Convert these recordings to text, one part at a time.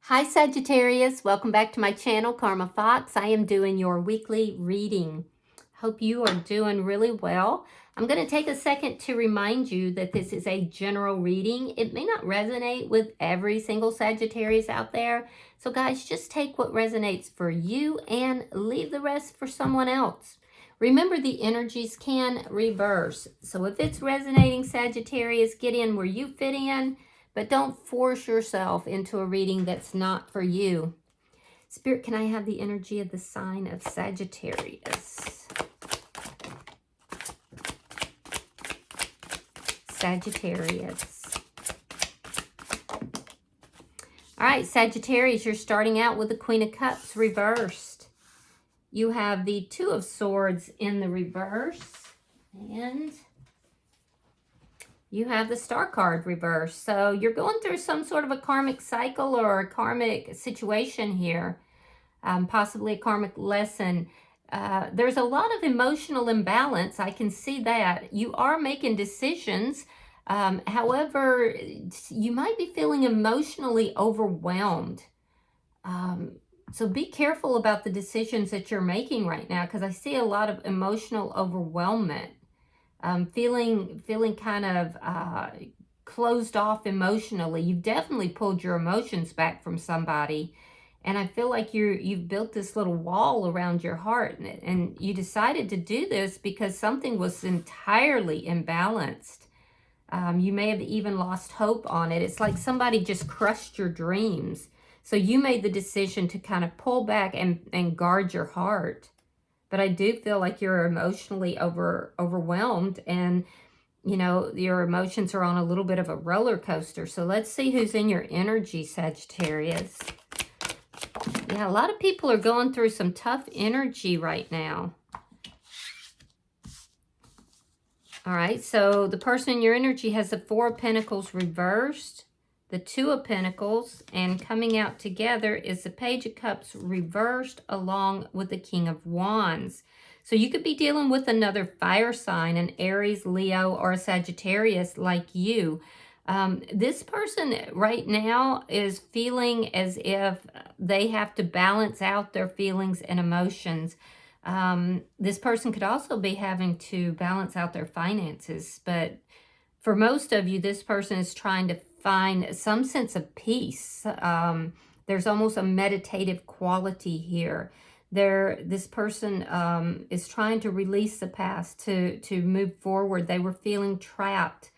Hi Sagittarius, welcome back to my channel, Karma Fox. I am doing your weekly reading. Hope you are doing really well. I'm going to take a second to remind you that this is a general reading. It may not resonate with every single Sagittarius out there. So guys, just take what resonates for you and leave the rest for someone else. Remember, the energies can reverse. So if it's resonating, Sagittarius, get in where you fit in. But don't force yourself into a reading that's not for you. Spirit, can I have the energy of the sign of Sagittarius? Sagittarius. All right, Sagittarius, you're starting out with the Queen of Cups reversed. You have the Two of Swords in the reverse. And you have the Star card reversed. So you're going through some sort of a karmic cycle or a karmic situation here, possibly a karmic lesson. There's a lot of emotional imbalance. I can see that. You are making decisions. However, you might be feeling emotionally overwhelmed. So be careful about the decisions that you're making right now, because I see a lot of emotional overwhelmment. Feeling kind of closed off emotionally. You've definitely pulled your emotions back from somebody. And I feel like you've built this little wall around your heart. And you decided to do this because something was entirely imbalanced. You may have even lost hope on it. It's like somebody just crushed your dreams. So you made the decision to kind of pull back and guard your heart. But I do feel like you're emotionally overwhelmed, and, you know, your emotions are on a little bit of a roller coaster. So let's see who's in your energy, Sagittarius. Yeah, a lot of people are going through some tough energy right now. All right, so the person in your energy has the Four of Pentacles reversed, the Two of Pentacles, and coming out together is the Page of Cups reversed along with the King of Wands. So you could be dealing with another fire sign, an Aries, Leo, or a Sagittarius like you. This person right now is feeling as if they have to balance out their feelings and emotions. This person could also be having to balance out their finances, but for most of you, this person is trying to find some sense of peace. There's almost a meditative quality here. This person is trying to release the past, to move forward. They were feeling trapped.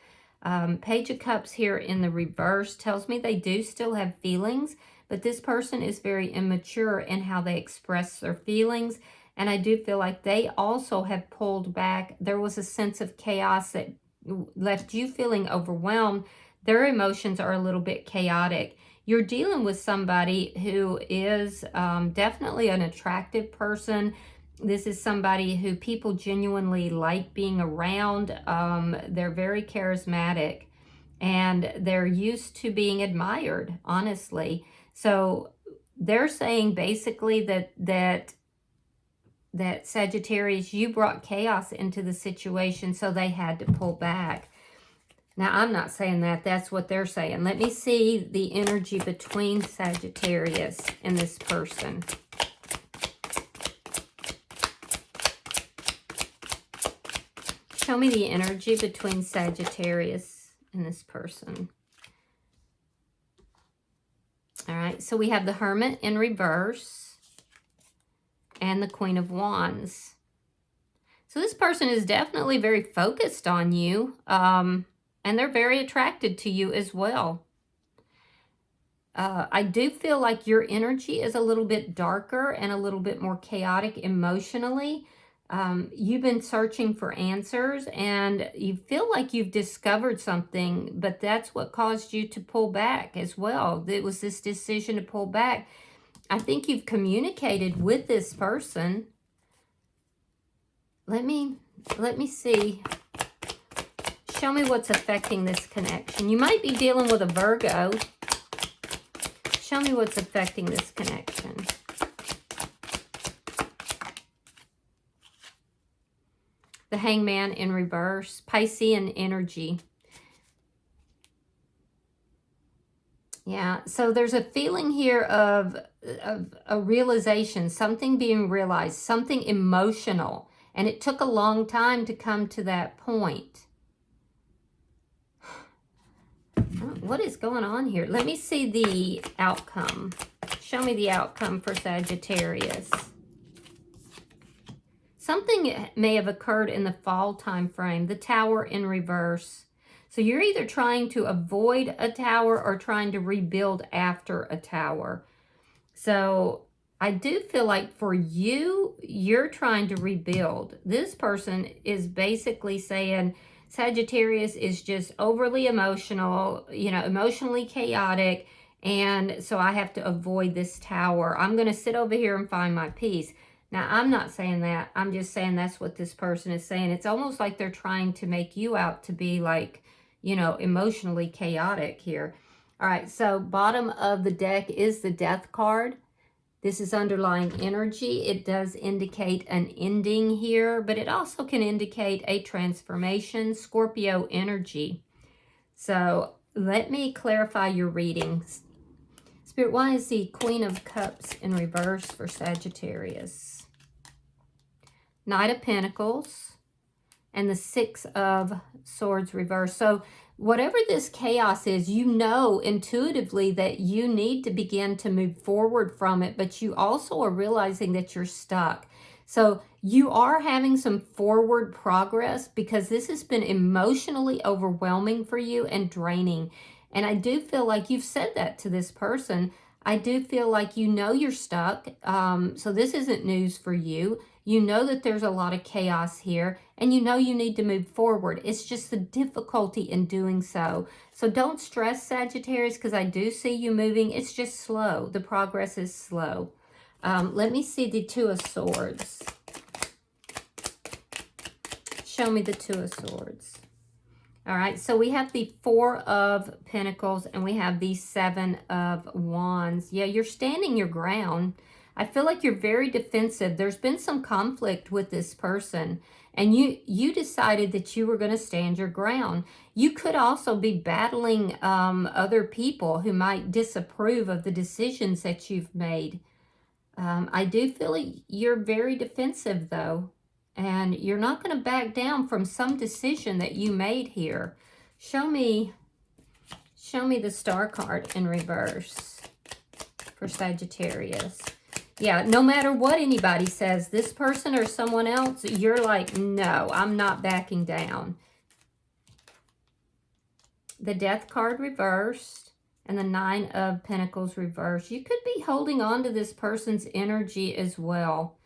Page of Cups here in the reverse tells me they do still have feelings, but this person is very immature in how they express their feelings. And I do feel like they also have pulled back. There was a sense of chaos that left you feeling overwhelmed. Their emotions are a little bit chaotic. You're dealing with somebody who is definitely an attractive person. This is somebody who people genuinely like being around. They're very charismatic, and they're used to being admired, honestly. So they're saying basically that Sagittarius, you brought chaos into the situation, so they had to pull back. Now, I'm not saying that. That's what they're saying. Let me see the energy between Sagittarius and this person. Show me the energy between Sagittarius and this person. All right, so we have the Hermit in reverse and the Queen of Wands. So this person is definitely very focused on you, and they're very attracted to you as well. I do feel like your energy is a little bit darker and a little bit more chaotic emotionally. You've been searching for answers, and you feel like you've discovered something, but that's what caused you to pull back as well. It was this decision to pull back. I think you've communicated with this person. Let me see. Show me what's affecting this connection. You might be dealing with a Virgo. Show me what's affecting this connection. The Hangman in reverse. Piscean energy. Yeah, so there's a feeling here of a realization, something being realized, something emotional. And it took a long time to come to that point. What is going on here? Let me see the outcome. Show me the outcome for Sagittarius. Something may have occurred in the fall time frame, the Tower in reverse. So you're either trying to avoid a tower or trying to rebuild after a tower. So I do feel like for you, you're trying to rebuild. This person is basically saying Sagittarius is just overly emotional, you know, emotionally chaotic. And so I have to avoid this tower. I'm going to sit over here and find my peace. Now, I'm not saying that. I'm just saying that's what this person is saying. It's almost like they're trying to make you out to be like, you know, emotionally chaotic here. All right, so bottom of the deck is the Death card. This is underlying energy. It does indicate an ending here, but it also can indicate a transformation, Scorpio energy. So let me clarify your readings. Spirit, why is the Queen of Cups in reverse for Sagittarius? Knight of Pentacles and the Six of Swords reverse. So whatever this chaos is, you know intuitively that you need to begin to move forward from it, but you also are realizing that you're stuck. So you are having some forward progress because this has been emotionally overwhelming for you and draining. And I do feel like you've said that to this person. I do feel like you know you're stuck. So this isn't news for you. You know that there's a lot of chaos here, and you know you need to move forward. It's just the difficulty in doing so. So don't stress, Sagittarius, because I do see you moving. It's just slow. The progress is slow. Let me see the Two of Swords. Show me the Two of Swords. All right, so we have the Four of Pentacles and we have the Seven of Wands. Yeah, you're standing your ground. I feel like you're very defensive. There's been some conflict with this person, and you decided that you were going to stand your ground. You could also be battling other people who might disapprove of the decisions that you've made. I do feel like you're very defensive, though, and you're not going to back down from some decision that you made here. Show me the Star card in reverse for Sagittarius. Yeah, no matter what anybody says, this person or someone else, you're like, no, I'm not backing down. The Death card reversed and the Nine of Pentacles reversed. You could be holding on to this person's energy as well.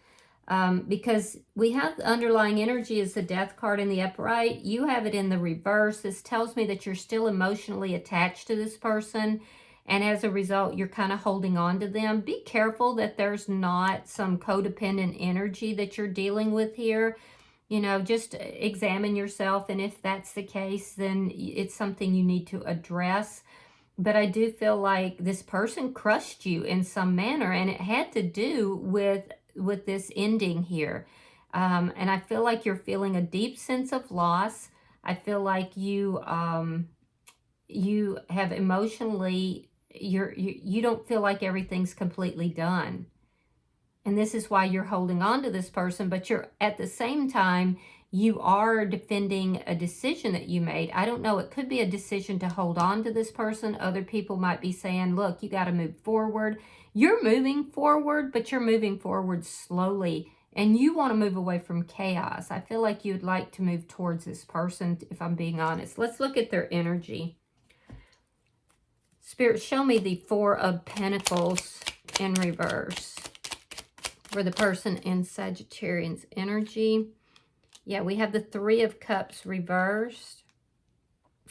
Because we have the underlying energy as the Death card in the upright. You have it in the reverse. This tells me that you're still emotionally attached to this person. And as a result, you're kind of holding on to them. Be careful that there's not some codependent energy that you're dealing with here. You know, just examine yourself. And if that's the case, then it's something you need to address. But I do feel like this person crushed you in some manner. And it had to do with this ending here. And I feel like you're feeling a deep sense of loss. I feel like you have emotionally, you don't feel like everything's completely done. And this is why you're holding on to this person, but you're at the same time, you are defending a decision that you made. I don't know, it could be a decision to hold on to this person. Other people might be saying, look, you got to move forward. You're moving forward, but you're moving forward slowly. And you want to move away from chaos. I feel like you'd like to move towards this person, if I'm being honest. Let's look at their energy. Spirit, show me the Four of Pentacles in reverse for the person in Sagittarian's energy. Yeah, we have the Three of Cups reversed.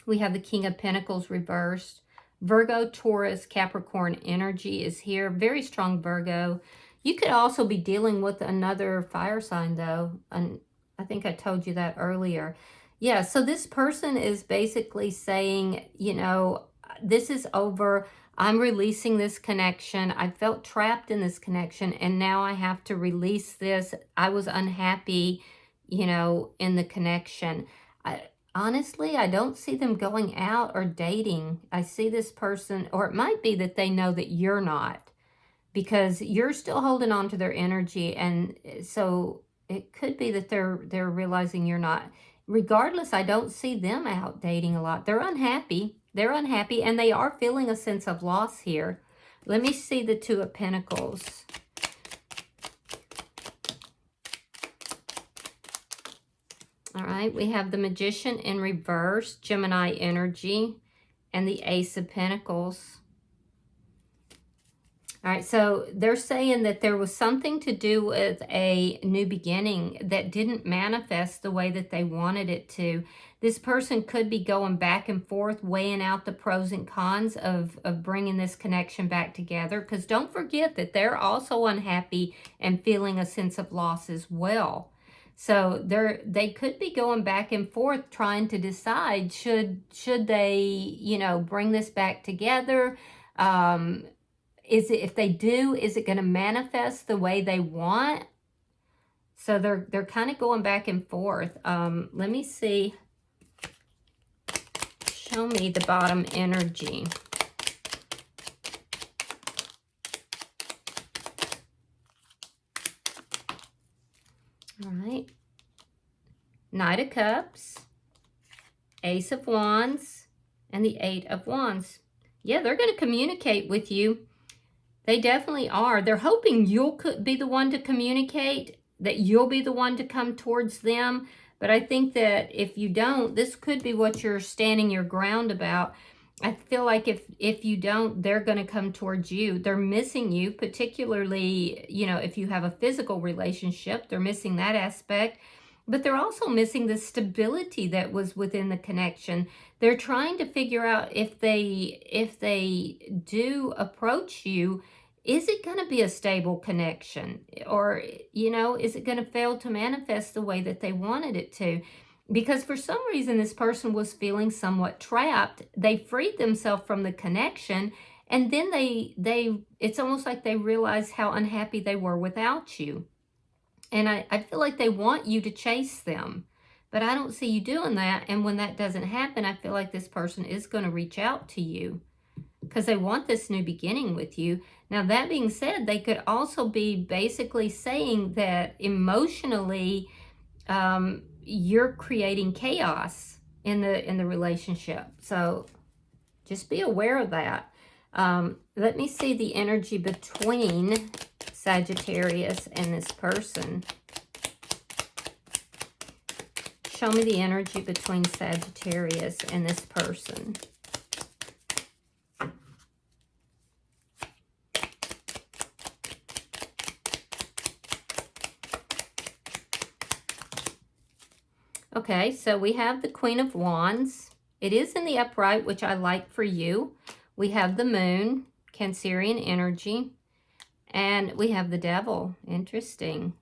We have the King of Pentacles reversed. Virgo, Taurus, Capricorn energy is here. Very strong Virgo. You could also be dealing with another fire sign, though. And I think I told you that earlier. Yeah, so this person is basically saying, you know, this is over. I'm releasing this connection. I felt trapped in this connection, and now I have to release this. I was unhappy, you know, in the connection. honestly, I don't see them going out or dating. I see this person, or it might be that they know that you're not, because you're still holding on to their energy. And so it could be that they're realizing you're not. Regardless, I don't see them out dating a lot. They're unhappy. They're unhappy, and they are feeling a sense of loss here. Let me see the Two of Pentacles. All right, we have the Magician in reverse, Gemini energy, and the Ace of Pentacles. All right, so they're saying that there was something to do with a new beginning that didn't manifest the way that they wanted it to. This person could be going back and forth, weighing out the pros and cons of bringing this connection back together. Because don't forget that they're also unhappy and feeling a sense of loss as well. So they could be going back and forth trying to decide, should they, you know, bring this back together? If they do, is it going to manifest the way they want? So they're kind of going back and forth. Let me see. Show me the bottom energy. All right. Knight of Cups, Ace of Wands, and the Eight of Wands. Yeah, they're going to communicate with you. They definitely are. They're hoping you'll be the one to communicate, that you'll be the one to come towards them. But I think that if you don't, this could be what you're standing your ground about. I feel like if you don't, they're going to come towards you. They're missing you, particularly, you know, if you have a physical relationship, they're missing that aspect. But they're also missing the stability that was within the connection. They're trying to figure out if they do approach you, is it going to be a stable connection? Or, you know, is it going to fail to manifest the way that they wanted it to? Because for some reason, this person was feeling somewhat trapped. They freed themselves from the connection. And then it's almost like they realized how unhappy they were without you. And I feel like they want you to chase them. But I don't see you doing that. And when that doesn't happen, I feel like this person is going to reach out to you, because they want this new beginning with you. Now, that being said, they could also be basically saying that emotionally, you're creating chaos in the relationship. So just be aware of that. Let me see the energy between Sagittarius and this person. Show me the energy between Sagittarius and this person. Okay, so we have the Queen of Wands. It is in the upright, which I like for you. We have the Moon, Cancerian energy, and we have the Devil. Interesting.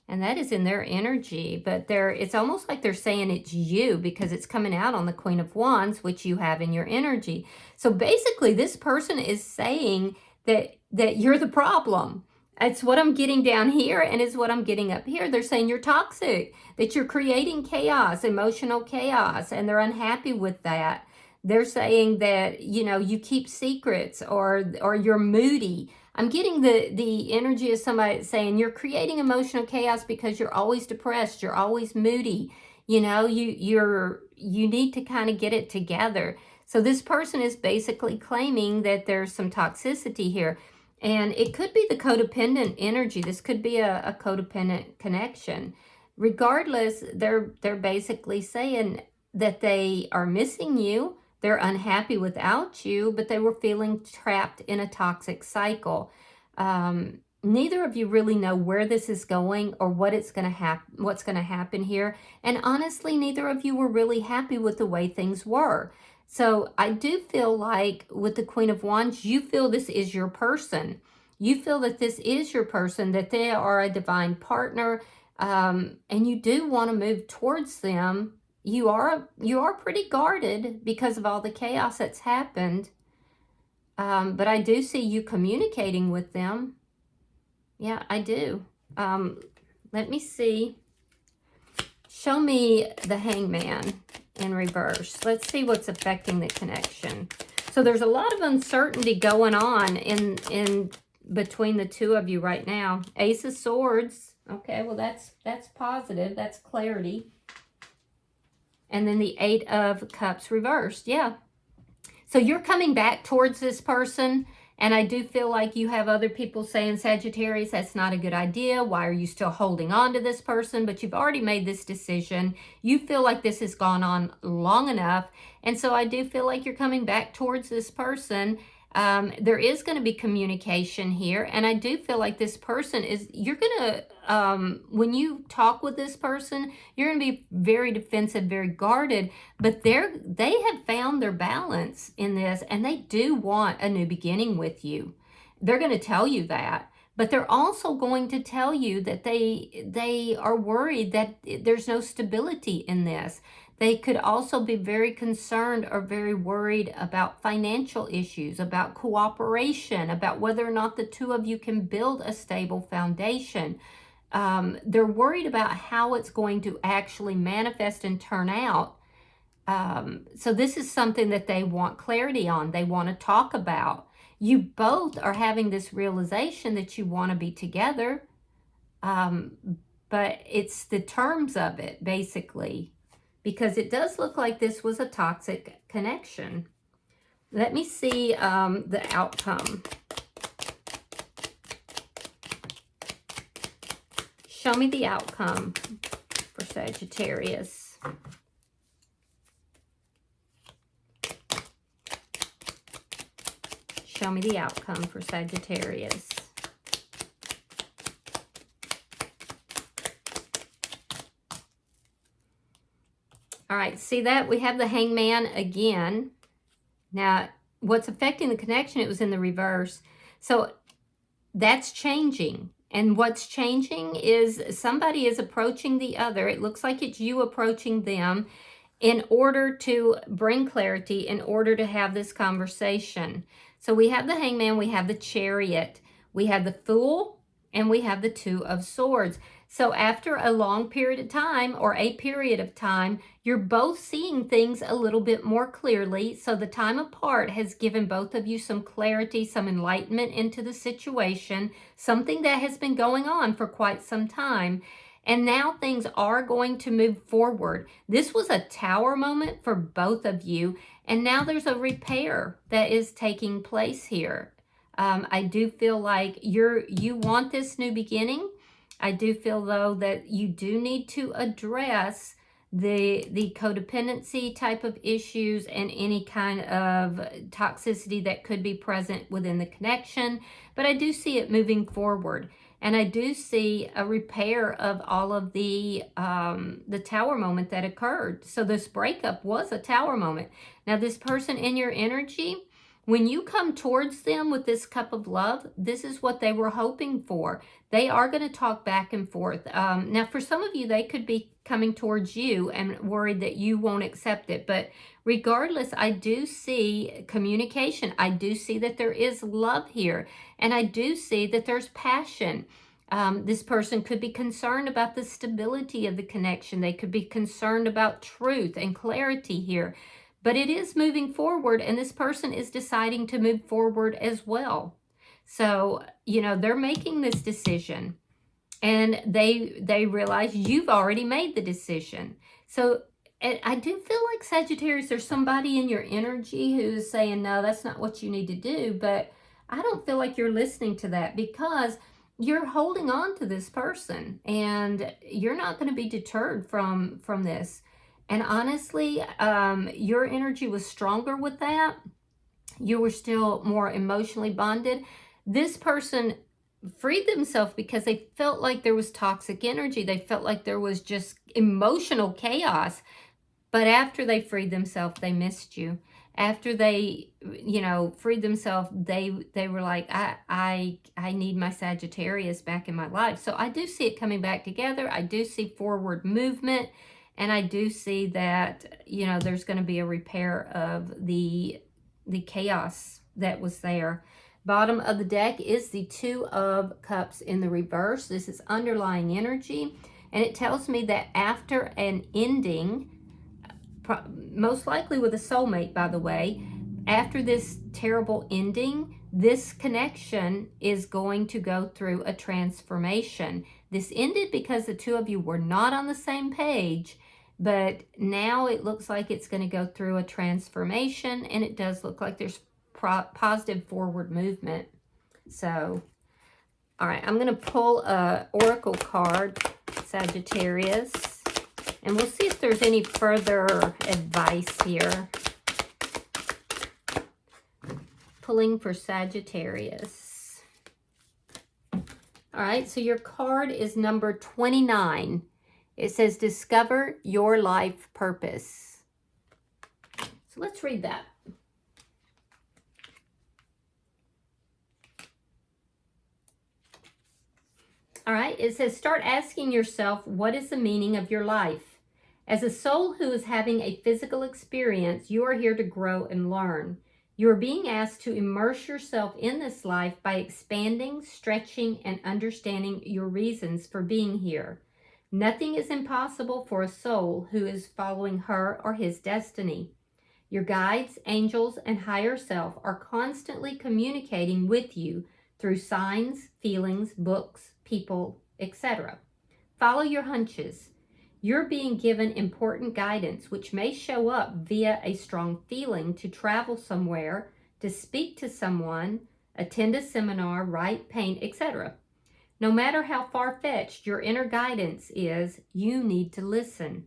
And that is in their energy, but it's almost like they're saying it's you, because it's coming out on the Queen of Wands, which you have in your energy. So basically, this person is saying that you're the problem. It's what I'm getting down here, and it's what I'm getting up here. They're saying you're toxic, that you're creating chaos, emotional chaos, and they're unhappy with that. They're saying that, you know, you keep secrets, or you're moody. I'm getting the energy of somebody saying you're creating emotional chaos because you're always depressed, you're always moody. You know, you need to kind of get it together. So this person is basically claiming that there's some toxicity here. And it could be the codependent energy. This could be a codependent connection. Regardless, they're basically saying that they are missing you. They're unhappy without you, but they were feeling trapped in a toxic cycle. Neither of you really know where this is going or what's going to happen here. And honestly, neither of you were really happy with the way things were. So I do feel like with the Queen of Wands, you feel this is your person. You feel that this is your person, that they are a divine partner, and you do want to move towards them. You are pretty guarded because of all the chaos that's happened. But I do see you communicating with them. Yeah, I do. Let me see. Show me the Hangman in reverse. Let's see what's affecting the connection. So there's a lot of uncertainty going on in between the two of you right now. Ace of Swords. Okay, well that's positive. That's clarity. And then the Eight of Cups reversed. Yeah. So you're coming back towards this person. And I do feel like you have other people saying, Sagittarius, that's not a good idea. Why are you still holding on to this person? But you've already made this decision. You feel like this has gone on long enough. And so I do feel like you're coming back towards this person. There is going to be communication here. And I do feel like this person is, you're going to, when you talk with this person, you're going to be very defensive, very guarded. But they have found their balance in this, and they do want a new beginning with you. They're going to tell you that. But they're also going to tell you that they are worried that there's no stability in this. They could also be very concerned or very worried about financial issues, about cooperation, about whether or not the two of you can build a stable foundation. They're worried about how it's going to actually manifest and turn out. So this is something that they want clarity on. They want to talk about. You both are having this realization that you want to be together. But it's the terms of it, basically. Because it does look like this was a toxic connection. Let me see the outcome. Show me the outcome for Sagittarius. Show me the outcome for Sagittarius. All right, see that? We have the Hangman again. Now, what's affecting the connection, it was in the reverse. So that's changing. And what's changing is somebody is approaching the other. It looks like it's you approaching them in order to bring clarity, in order to have this conversation. So we have the Hangman, we have the Chariot, we have the Fool, and we have the Two of Swords. So after a long period of time, or a period of time, you're both seeing things a little bit more clearly. So the time apart has given both of you some clarity, some enlightenment into the situation, something that has been going on for quite some time. And now things are going to move forward. This was a Tower moment for both of you. And now there's a repair that is taking place here. I do feel like you want this new beginning. I do feel, though, that you do need to address the codependency type of issues and any kind of toxicity that could be present within the connection. But I do see it moving forward. And I do see a repair of all of the Tower moment that occurred. So this breakup was a Tower moment. Now, this person in your energy, when you come towards them with this cup of love, this is what they were hoping for. They are going to talk back and forth. Now, for some of you, they could be coming towards you and worried that you won't accept it. But regardless, I do see communication. I do see that there is love here. And I do see that there's passion. This person could be concerned about the stability of the connection. They could be concerned about truth and clarity here. But it is moving forward, and this person is deciding to move forward as well. So, you know, they're making this decision, and they realize you've already made the decision. So I do feel like, Sagittarius, there's somebody in your energy who's saying, no, that's not what you need to do. But I don't feel like you're listening to that, because you're holding on to this person, and you're not going to be deterred from this. And honestly, your energy was stronger with that. You were still more emotionally bonded. This person freed themselves because they felt like there was toxic energy. They felt like there was just emotional chaos. But after they freed themselves, they missed you. After they, you know, freed themselves, they were like, I need my Sagittarius back in my life. So I do see it coming back together. I do see forward movement. And I do see that, you know, there's going to be a repair of the chaos that was there. Bottom of the deck is the Two of Cups in the reverse. This is underlying energy. And it tells me that after an ending, most likely with a soulmate, by the way, after this terrible ending, this connection is going to go through a transformation. This ended because the two of you were not on the same page, but now it looks like it's going to go through a transformation, and it does look like there's positive forward movement. So, all right, I'm going to pull a oracle card, Sagittarius, and we'll see if there's any further advice here. Pulling for Sagittarius. All right, so your card is number 29. It says, discover your life purpose. So let's read that. All right, it says, start asking yourself, what is the meaning of your life? As a soul who is having a physical experience, you are here to grow and learn. You are being asked to immerse yourself in this life by expanding, stretching, and understanding your reasons for being here. Nothing is impossible for a soul who is following her or his destiny. Your guides, angels, and higher self are constantly communicating with you through signs, feelings, books, people, etc. Follow your hunches. You're being given important guidance, which may show up via a strong feeling to travel somewhere, to speak to someone, attend a seminar, write, paint, etc. No matter how far-fetched your inner guidance is, you need to listen.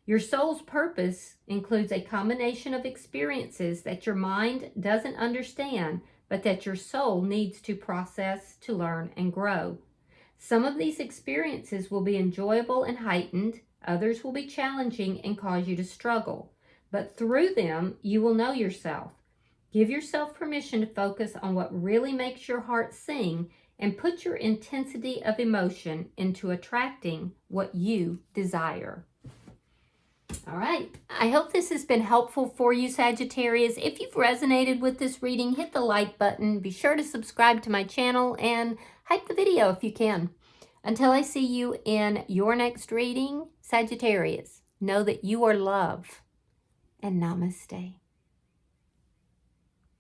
Your soul's purpose includes a combination of experiences that your mind doesn't understand, but that your soul needs to process, to learn, and grow. Some of these experiences will be enjoyable and heightened. Others will be challenging and cause you to struggle. But through them, you will know yourself. Give yourself permission to focus on what really makes your heart sing and put your intensity of emotion into attracting what you desire. All right, I hope this has been helpful for you, Sagittarius. If you've resonated with this reading, hit the like button. Be sure to subscribe to my channel and hype the video if you can. Until I see you in your next reading, Sagittarius, know that you are love, and namaste.